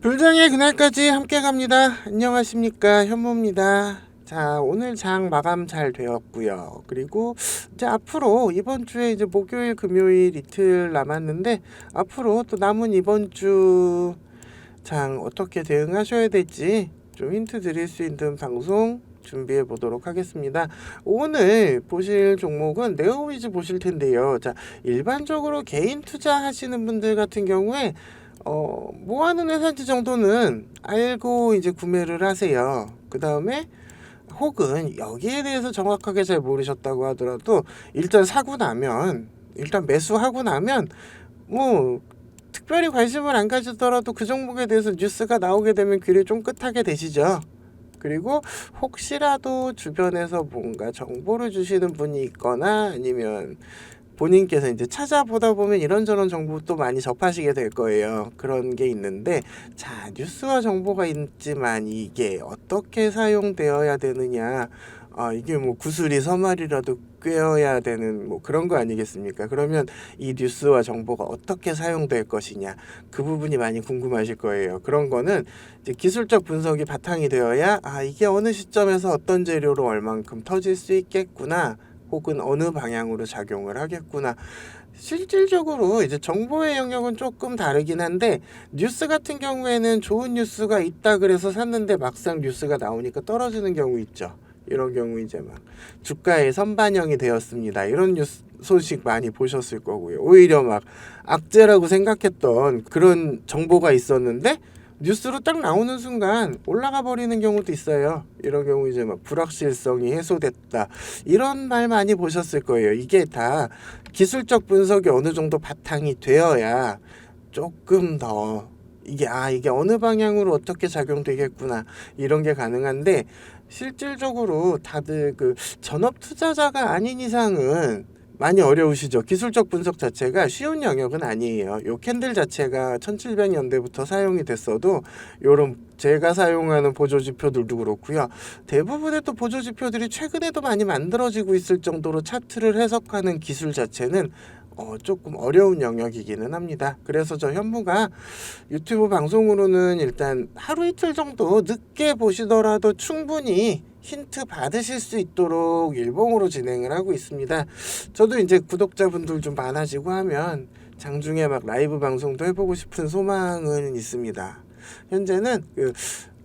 불장의 그날까지 함께 갑니다. 안녕하십니까, 현모입니다. 자, 오늘 장 마감 잘 되었고요. 그리고 이제 앞으로 이번 주에 이제 목요일, 금요일 이틀 남았는데 앞으로 또 남은 이번 주 장 어떻게 대응하셔야 될지 좀 힌트 드릴 수 있는 방송 준비해 보도록 하겠습니다. 오늘 보실 종목은 네오위즈 보실 텐데요. 자, 일반적으로 개인 투자하시는 분들 같은 경우에 뭐 하는 회사인지 정도는 알고 이제 구매를 하세요. 그 다음에 혹은 여기에 대해서 정확하게 잘 모르셨다고 하더라도 일단 매수하고 나면 뭐 특별히 관심을 안 가지더라도 그 종목에 대해서 뉴스가 나오게 되면 귀를 쫑긋하게 되시죠. 그리고 혹시라도 주변에서 뭔가 정보를 주시는 분이 있거나 아니면 본인께서 이제 찾아보다 보면 이런저런 정보도 많이 접하시게 될 거예요. 그런 게 있는데, 자, 뉴스와 정보가 있지만 이게 어떻게 사용되어야 되느냐, 이게 뭐 구슬이 서말이라도 꿰어야 되는 뭐 그런 거 아니겠습니까? 그러면 이 뉴스와 정보가 어떻게 사용될 것이냐, 그 부분이 많이 궁금하실 거예요. 그런 거는 이제 기술적 분석이 바탕이 되어야 이게 어느 시점에서 어떤 재료로 얼만큼 터질 수 있겠구나, 혹은 어느 방향으로 작용을 하겠구나. 실질적으로 이제 정보의 영역은 조금 다르긴 한데, 뉴스 같은 경우에는 좋은 뉴스가 있다 그래서 샀는데 막상 뉴스가 나오니까 떨어지는 경우 있죠. 이런 경우 이제 막 주가에 선반영이 되었습니다, 이런 뉴스 소식 많이 보셨을 거고요. 오히려 막 악재라고 생각했던 그런 정보가 있었는데 뉴스로 딱 나오는 순간 올라가 버리는 경우도 있어요. 이런 경우 이제 막 불확실성이 해소됐다, 이런 말 많이 보셨을 거예요. 이게 다 기술적 분석이 어느 정도 바탕이 되어야 조금 더 이게 어느 방향으로 어떻게 작용되겠구나, 이런 게 가능한데, 실질적으로 다들 그 전업 투자자가 아닌 이상은 많이 어려우시죠. 기술적 분석 자체가 쉬운 영역은 아니에요. 요 캔들 자체가 1700년대부터 사용이 됐어도 요런 제가 사용하는 보조지표들도 그렇고요. 대부분의 또 보조지표들이 최근에도 많이 만들어지고 있을 정도로 차트를 해석하는 기술 자체는 조금 어려운 영역이기는 합니다. 그래서 저 현무가 유튜브 방송으로는 일단 하루 이틀 정도 늦게 보시더라도 충분히 힌트 받으실 수 있도록 일봉으로 진행을 하고 있습니다. 저도 이제 구독자분들 좀 많아지고 하면 장중에 막 라이브 방송도 해보고 싶은 소망은 있습니다. 현재는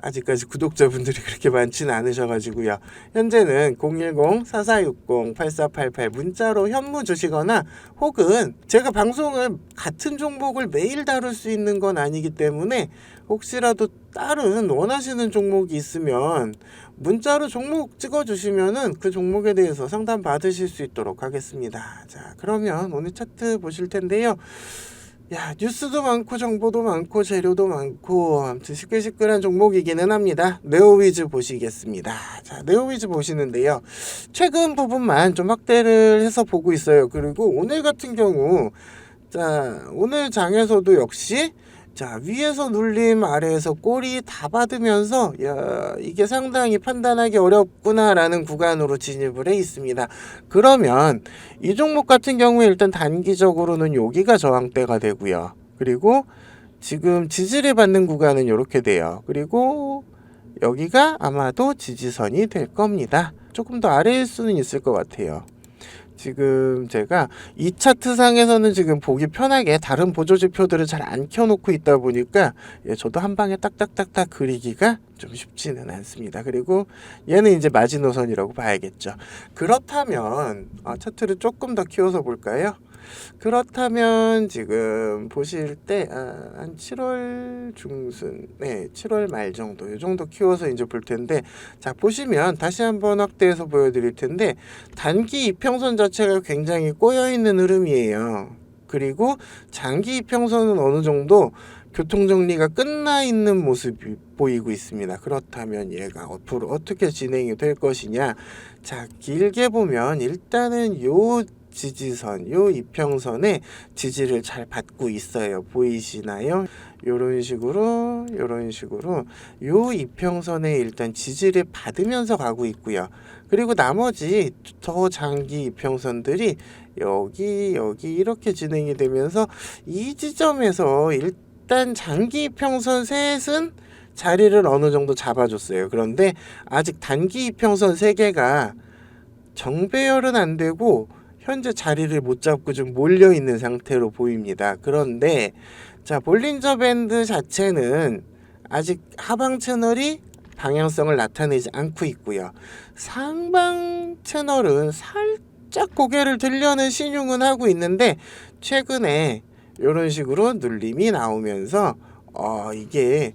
아직까지 구독자분들이 그렇게 많지는 않으셔가지고요. 현재는 010-4460-8488 문자로 현무 주시거나, 혹은 제가 방송을 같은 종목을 매일 다룰 수 있는 건 아니기 때문에 혹시라도 다른 원하시는 종목이 있으면 문자로 종목 찍어주시면은 그 종목에 대해서 상담 받으실 수 있도록 하겠습니다. 자, 그러면 오늘 차트 보실 텐데요. 뉴스도 많고 정보도 많고 재료도 많고 아무튼 시끌시끌한 종목이기는 합니다. 네오위즈 보시겠습니다. 자, 네오위즈 보시는데요. 최근 부분만 좀 확대를 해서 보고 있어요. 그리고 오늘 같은 경우, 자, 오늘 장에서도 역시 위에서 눌림, 아래에서 꼬리 다 받으면서 이게 상당히 판단하기 어렵구나라는 구간으로 진입을 해 있습니다. 그러면 이 종목 같은 경우에 일단 단기적으로는 여기가 저항대가 되고요. 그리고 지금 지지를 받는 구간은 이렇게 돼요. 그리고 여기가 아마도 지지선이 될 겁니다. 조금 더 아래일 수는 있을 것 같아요. 지금 제가 이 차트상에서는 지금 보기 편하게 다른 보조지표들을 잘 안 켜놓고 있다 보니까 저도 한 방에 딱딱딱딱 그리기가 좀 쉽지는 않습니다. 그리고 얘는 이제 마지노선이라고 봐야겠죠. 그렇다면 차트를 조금 더 키워서 볼까요? 그렇다면 지금 보실 때 한 7월 중순, 7월 말 정도, 이 정도 키워서 이제 볼 텐데, 자, 보시면 다시 한번 확대해서 보여드릴 텐데, 단기 이평선 자체가 굉장히 꼬여있는 흐름이에요. 그리고 장기 이평선은 어느 정도 교통정리가 끝나 있는 모습이 보이고 있습니다. 그렇다면 얘가 앞으로 어떻게 진행이 될 것이냐. 자, 길게 보면 일단은 요 지지선, 요 이평선에 지지를 잘 받고 있어요. 보이시나요? 요런 식으로 요 이평선에 일단 지지를 받으면서 가고 있고요. 그리고 나머지 더 장기 이평선들이 여기 이렇게 진행이 되면서 이 지점에서 일단 장기 이평선 셋은 자리를 어느 정도 잡아줬어요. 그런데 아직 단기 이평선 3개가 정배열은 안 되고 현재 자리를 못 잡고 좀 몰려 있는 상태로 보입니다. 그런데 자, 볼린저 밴드 자체는 아직 하방 채널이 방향성을 나타내지 않고 있고요. 상방 채널은 살짝 고개를 들려는 신용은 하고 있는데 최근에 이런 식으로 눌림이 나오면서 이게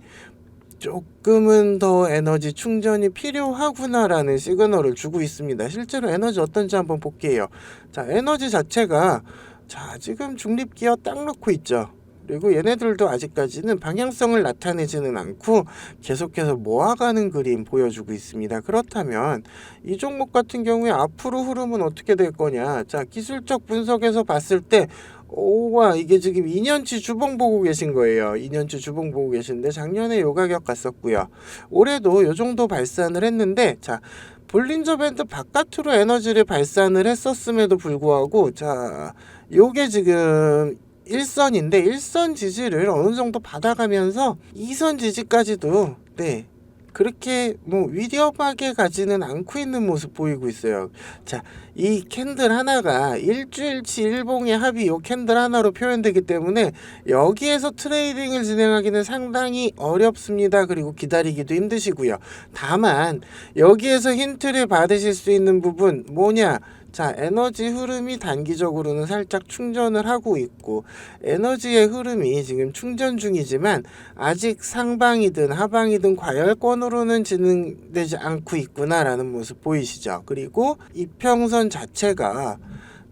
조금은 더 에너지 충전이 필요하구나라는 시그널을 주고 있습니다. 실제로 에너지 어떤지 한번 볼게요. 자, 에너지 자체가 자, 지금 중립기어 딱 놓고 있죠. 그리고 얘네들도 아직까지는 방향성을 나타내지는 않고 계속해서 모아가는 그림 보여주고 있습니다. 그렇다면 이 종목 같은 경우에 앞으로 흐름은 어떻게 될 거냐? 자, 기술적 분석에서 봤을 때 오와 이게 지금 2년치 주봉 보고 계신 거예요. 2년치 주봉 보고 계신데 작년에 요 가격 갔었고요. 올해도 요 정도 발산을 했는데 자, 볼린저 밴드 바깥으로 에너지를 발산을 했었음에도 불구하고 자, 요게 지금 1선인데 1선 지지를 어느 정도 받아가면서 2선 지지까지도 네, 그렇게 뭐 위험하게 가지는 않고 있는 모습 보이고 있어요. 자, 이 캔들 하나가 일주일치 일봉의 합이 이 캔들 하나로 표현되기 때문에 여기에서 트레이딩을 진행하기는 상당히 어렵습니다. 그리고 기다리기도 힘드시고요. 다만 여기에서 힌트를 받으실 수 있는 부분 뭐냐? 자, 에너지 흐름이 단기적으로는 살짝 충전을 하고 있고 에너지의 흐름이 지금 충전 중이지만 아직 상방이든 하방이든 과열권으로는 진행되지 않고 있구나라는 모습 보이시죠? 그리고 이평선 자체가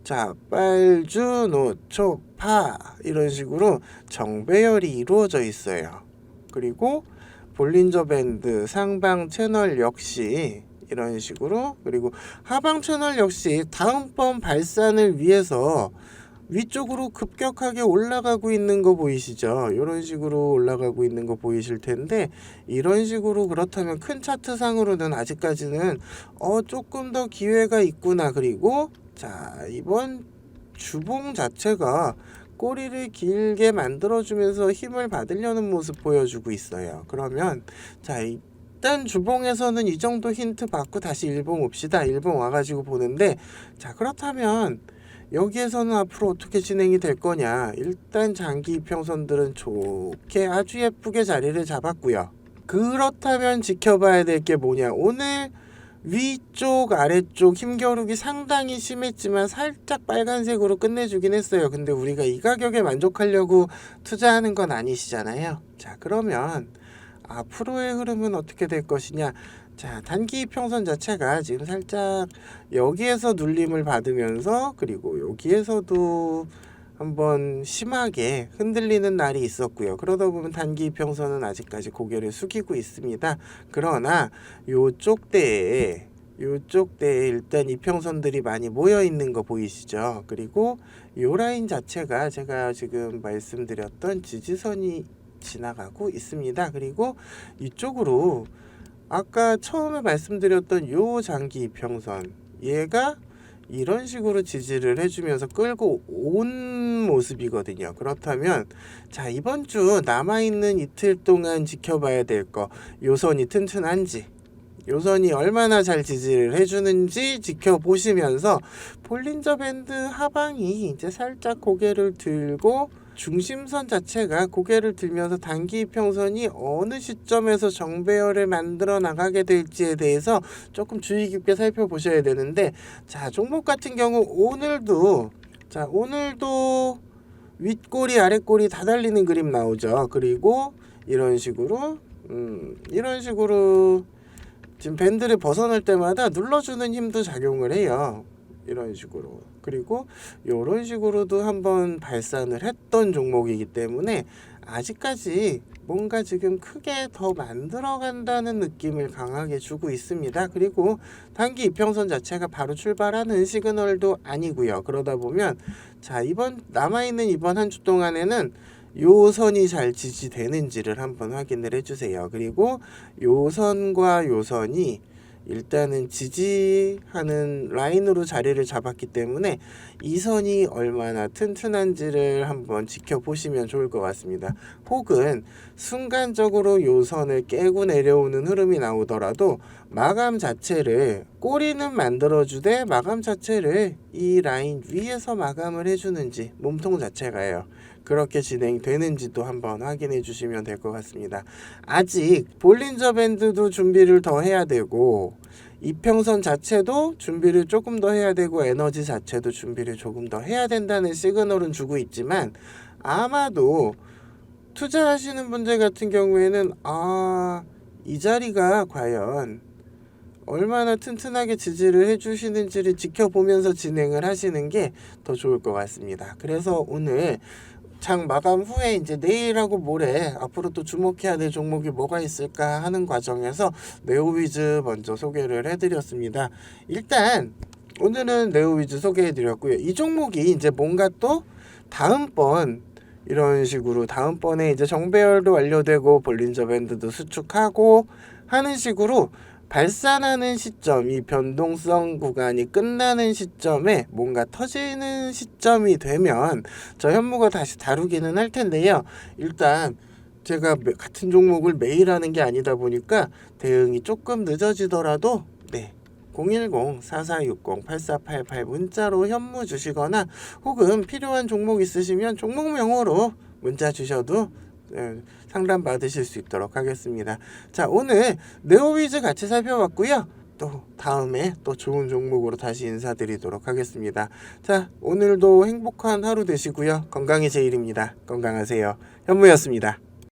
자, 빨주, 노초, 파 이런 식으로 정배열이 이루어져 있어요. 그리고 볼린저 밴드 상방 채널 역시 이런 식으로, 그리고 하방 채널 역시 다음번 발산을 위해서 위쪽으로 급격하게 올라가고 있는 거 보이시죠? 이런 식으로 올라가고 있는 거 보이실 텐데 이런 식으로 그렇다면 큰 차트상으로는 아직까지는 조금 더 기회가 있구나. 그리고 자, 이번 주봉 자체가 꼬리를 길게 만들어주면서 힘을 받으려는 모습 보여주고 있어요. 그러면 자, 일단 주봉에서는 이 정도 힌트 받고 다시 일봉 옵시다. 일봉 와가지고 보는데 자, 그렇다면 여기에서는 앞으로 어떻게 진행이 될 거냐? 일단 장기 이평선들은 좋게 아주 예쁘게 자리를 잡았고요. 그렇다면 지켜봐야 될 게 뭐냐? 오늘 위쪽 아래쪽 힘겨루기 상당히 심했지만 살짝 빨간색으로 끝내주긴 했어요. 근데 우리가 이 가격에 만족하려고 투자하는 건 아니시잖아요. 자, 그러면 앞으로의 흐름은 어떻게 될 것이냐? 자, 단기 이평선 자체가 지금 살짝 여기에서 눌림을 받으면서 그리고 여기에서도 한번 심하게 흔들리는 날이 있었고요. 그러다 보면 단기 이평선은 아직까지 고개를 숙이고 있습니다. 그러나 요쪽 대에 일단 이평선들이 많이 모여 있는 거 보이시죠? 그리고 요 라인 자체가 제가 지금 말씀드렸던 지지선이 지나가고 있습니다. 그리고 이쪽으로 아까 처음에 말씀드렸던 요 장기 이평선 얘가 이런 식으로 지지를 해주면서 끌고 온 모습이거든요. 그렇다면 자, 이번 주 남아있는 이틀 동안 지켜봐야 될 거 요선이 튼튼한지 요선이 얼마나 잘 지지를 해주는지 지켜보시면서 볼린저 밴드 하방이 이제 살짝 고개를 들고 중심선 자체가 고개를 들면서 단기 이평선이 어느 시점에서 정배열을 만들어 나가게 될지에 대해서 조금 주의 깊게 살펴보셔야 되는데 자, 종목 같은 경우 오늘도 윗꼬리 아랫꼬리 다 달리는 그림 나오죠. 그리고 이런 식으로 지금 밴드를 벗어날 때마다 눌러주는 힘도 작용을 해요. 이런 식으로. 그리고 이런 식으로도 한번 발산을 했던 종목이기 때문에 아직까지 뭔가 지금 크게 더 만들어간다는 느낌을 강하게 주고 있습니다. 그리고 단기 이평선 자체가 바로 출발하는 시그널도 아니고요. 그러다 보면 자, 이번 남아있는 이번 한 주 동안에는 요 선이 잘 지지되는지를 한번 확인을 해주세요. 그리고 요 선과 요 선이 일단은 지지하는 라인으로 자리를 잡았기 때문에 이 선이 얼마나 튼튼한지를 한번 지켜보시면 좋을 것 같습니다. 혹은 순간적으로 요 선을 깨고 내려오는 흐름이 나오더라도 마감 자체를 꼬리는 만들어주되 마감 자체를 이 라인 위에서 마감을 해주는지 몸통 자체가요. 그렇게 진행되는지도 한번 확인해 주시면 될 것 같습니다. 아직 볼린저 밴드도 준비를 더 해야 되고 이평선 자체도 준비를 조금 더 해야 되고 에너지 자체도 준비를 조금 더 해야 된다는 시그널은 주고 있지만 아마도 투자하시는 분들 같은 경우에는 이 자리가 과연 얼마나 튼튼하게 지지를 해주시는지를 지켜보면서 진행을 하시는 게 더 좋을 것 같습니다. 그래서 오늘 장 마감 후에 이제 내일하고 모레 앞으로 또 주목해야 될 종목이 뭐가 있을까 하는 과정에서 네오위즈 먼저 소개를 해드렸습니다. 일단 오늘은 네오위즈 소개해드렸고요. 이 종목이 이제 뭔가 또 다음번 이런 식으로 다음번에 이제 정배열도 완료되고 볼린저 밴드도 수축하고 하는 식으로 발산하는 시점, 이 변동성 구간이 끝나는 시점에 뭔가 터지는 시점이 되면 저 현무가 다시 다루기는 할 텐데요. 일단 제가 같은 종목을 매일 하는 게 아니다 보니까 대응이 조금 늦어지더라도 010-4460-8488 문자로 현무 주시거나 혹은 필요한 종목 있으시면 종목명으로 문자 주셔도 상담 받으실 수 있도록 하겠습니다. 자, 오늘 네오위즈 같이 살펴봤고요. 또 다음에 또 좋은 종목으로 다시 인사드리도록 하겠습니다. 자, 오늘도 행복한 하루 되시고요. 건강이 제일입니다. 건강하세요. 현무였습니다.